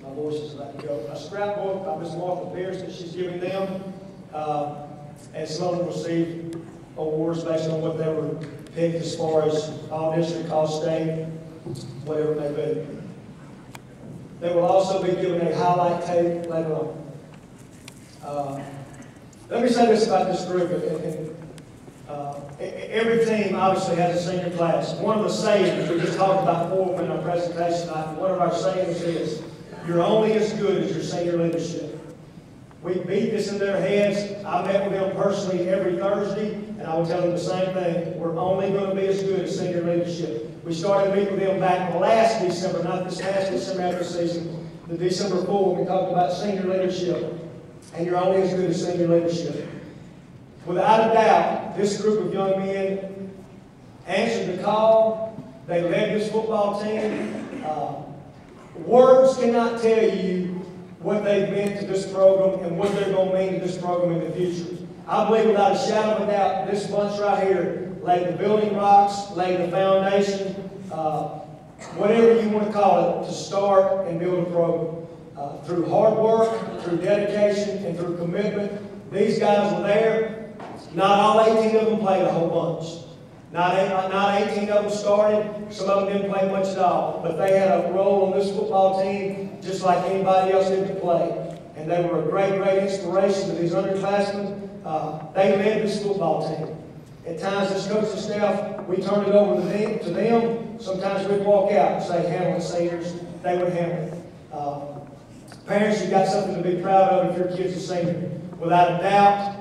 My voice is about to go. A scrapbook by Miss Martha Pierce that she's giving them. And some of them received awards based on what they were picked as far as all district, all state, whatever it may be. They will also be given a highlight tape later on. Let me say this about this group. Every team obviously has a senior class. One of the sayings, we just talked about four in our presentation tonight, one of our sayings is, you're only as good as your senior leadership. We beat this in their heads. I met with them personally every Thursday, and I will tell them the same thing. We're only going to be as good as senior leadership. We started meeting with them back last December, not this past December after the season, the December 4, when we talked about senior leadership. And you're only as good as senior leadership. Without a doubt, this group of young men answered the call. They led this football team. Words cannot tell you what they've meant to this program and what they're going to mean to this program in the future. I believe without a shadow of a doubt, this bunch right here laid the building blocks, laid the foundation, whatever you want to call it, to start and build a program. Through hard work, through dedication, and through commitment, these guys were there. Not all 18 of them played a whole bunch. Not 18 of them started. Some of them didn't play much at all. But they had a role on this football team just like anybody else did to play. And they were a great, great inspiration to these underclassmen. They led this football team. At times, as coaching staff, we turned it over to them. Sometimes we'd walk out and say, handle it, seniors. They would handle it. Parents, you've got something to be proud of if your kid's a senior. Without a doubt,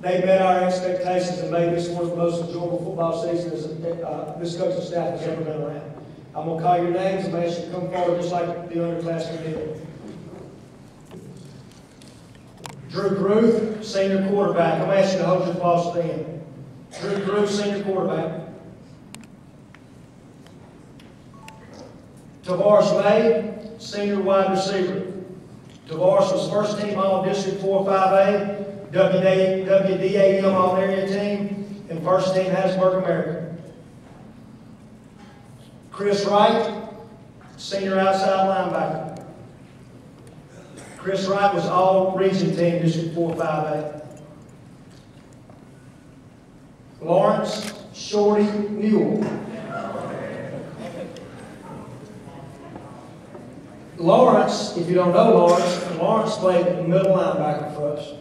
they met our expectations and made this one of the most enjoyable football seasons this coaching staff has ever been around. I'm going to call your names and ask you to come forward just like the underclassmen did. Drew Ruth, senior quarterback. I'm going to ask you to hold your applause stand. Drew Ruth, senior quarterback. Tavares May, senior wide receiver. Tavares was first team All-District 4-5A, WDAM All-Area team, and first team Hattiesburg American. Chris Wright, senior outside linebacker. Chris Wright was All-Region team, District 4-5A. Lawrence Shorty Newell. Lawrence, if you don't know Lawrence played middle linebacker for us.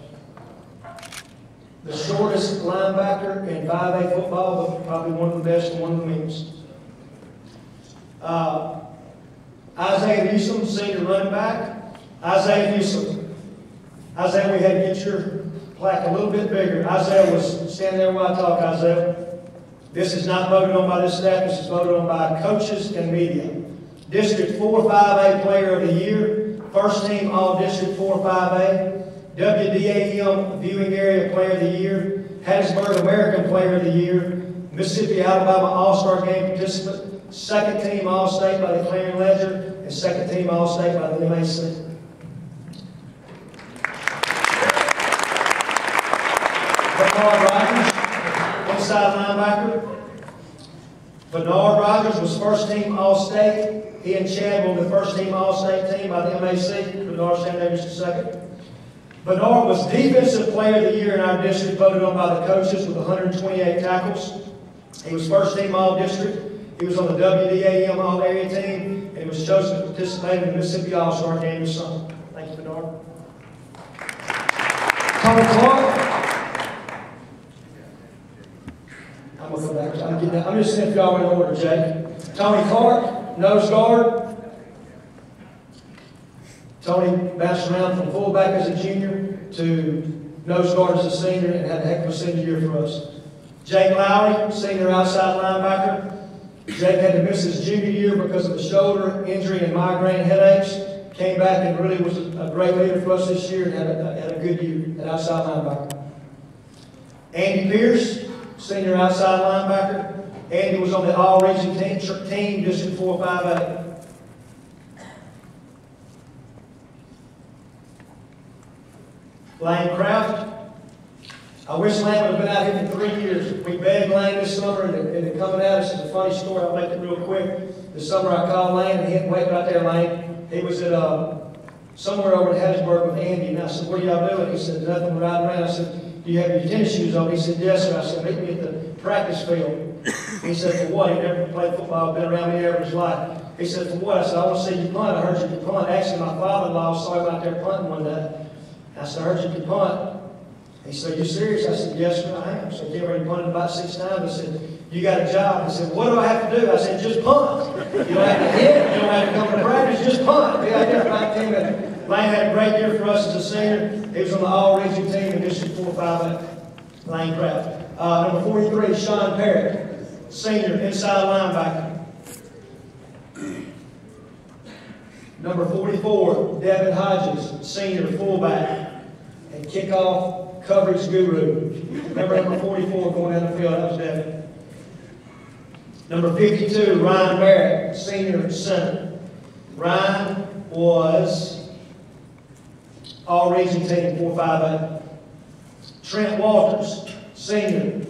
The shortest linebacker in 5A football, but probably one of the best and one of the meanest. Isaiah Newsom, senior running back. Isaiah Newsom. Isaiah, we had to get your plaque a little bit bigger. Isaiah was standing there while I talk, Isaiah. This is not voted on by this staff. This is voted on by coaches and media. District 4-5A Player of the Year, first team All-District 4-5A, WDAM Viewing Area Player of the Year, Hattiesburg American Player of the Year, Mississippi Alabama All-Star Game participant, second team All-State by the Clarion Ledger, and second team All-State by the MAC. Bernard Rogers, inside linebacker. Bernard Rogers was first team All-State. He and Chad were the first team All-State team by the MAC. Bernard, stand there just a second. Bernard was Defensive Player of the Year in our district, voted on by the coaches with 128 tackles. He was first team All-District. He was on the WDAM All-Area team, and he was chosen to participate in the Mississippi All-Star Game this summer. Thank you, Bernard. Tony Clark. I'm going to come back. I'm just saying if y'all are in order, Jake. Tony Clark, nose guard. Tony bounced around from fullback as a junior to nose guard as a senior and had a heck of a senior year for us. Jake Lowry, senior outside linebacker. Jake had to miss his junior year because of a shoulder injury and migraine headaches. Came back and really was a great leader for us this year and had a good year at outside linebacker. Andy Pierce, senior outside linebacker. Andy was on the All-Region team, District 4-5A. Lane Kraft. I wish Lane would have been out here for 3 years. We begged Lane this summer, and coming at us is a funny story. I'll make it real quick. This summer I called Lane, and he wait right there, Lane. He was at somewhere over in Hattiesburg with Andy. And I said, what are y'all doing? He said, nothing, riding around. I said, do you have your tennis shoes on? He said, yes, sir. I said, meet me at the practice field. He said, for what? He never played football, been around me ever in his life. He said, for what? I said, I want to see you punt. I heard you could punt. Actually, my father-in-law saw him out there punting one day. I said, I heard you could punt. He said, are you serious? I said, yes, sir, I am. So he already punted about 6 times. I said, you got a job. He said, what do I have to do? I said, just punt. You don't have to hit. You don't have to come to practice. Just punt. Be out there for 19 minutes. Lane had a great year for us as a senior. He was on the all-region team in District 4-5 at Lane Craft. Number 43, Sean Perry, senior, inside linebacker. Number 44, Devin Hodges, senior, fullback. And kickoff coverage guru. Remember number 44 going down the field? That was Devin. Number 52, Ryan Barrett, senior, center. Ryan was all-region team, 4-5-8. Trent Walters, senior,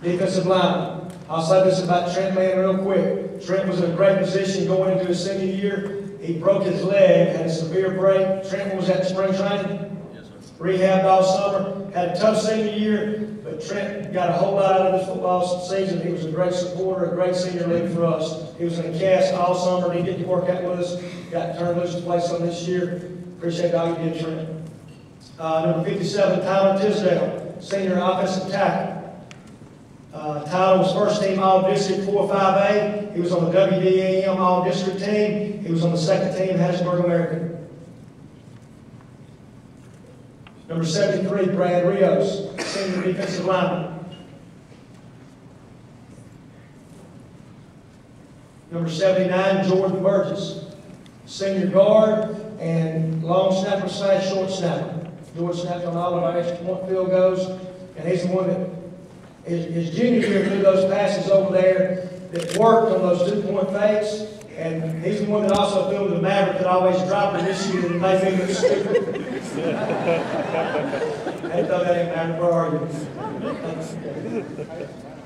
defensive lineman. I'll say this about Trent, man, real quick. Trent was in a great position going into his senior year. He broke his leg, had a severe break. Trent was at spring training. Yes, sir. Rehabbed all summer. Had a tough senior year, but Trent got a whole lot out of this football season. He was a great supporter, a great senior leader for us. He was in a cast all summer. He didn't work out with us. Got turned loose to play some this year. Appreciate all you did, Trent. Number 57, Tyler Tisdale, senior offensive tackle. Tyler was first team All-District 4-5A. He was on the WDAM All-District team. He was on the second team Hattiesburg American. Number 73, Brad Rios, senior defensive lineman. Number 79, Jordan Burgess, senior guard and long snapper / short snapper. Jordan snapped on all of our extra point field goals, and he's the one that his junior year threw those passes over there that worked on those 2-point fakes, and he's the one that also threw the Maverick that always dropped it this year and made me look stupid. I thought that ain't Maverick, where are you?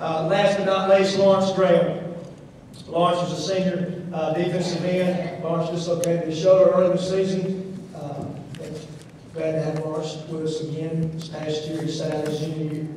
Last but not least, Lawrence Graham. Lawrence was a senior defensive end. Lawrence dislocated his shoulder early in the season. Glad to have Lawrence with us again this past year. He sat out his junior year.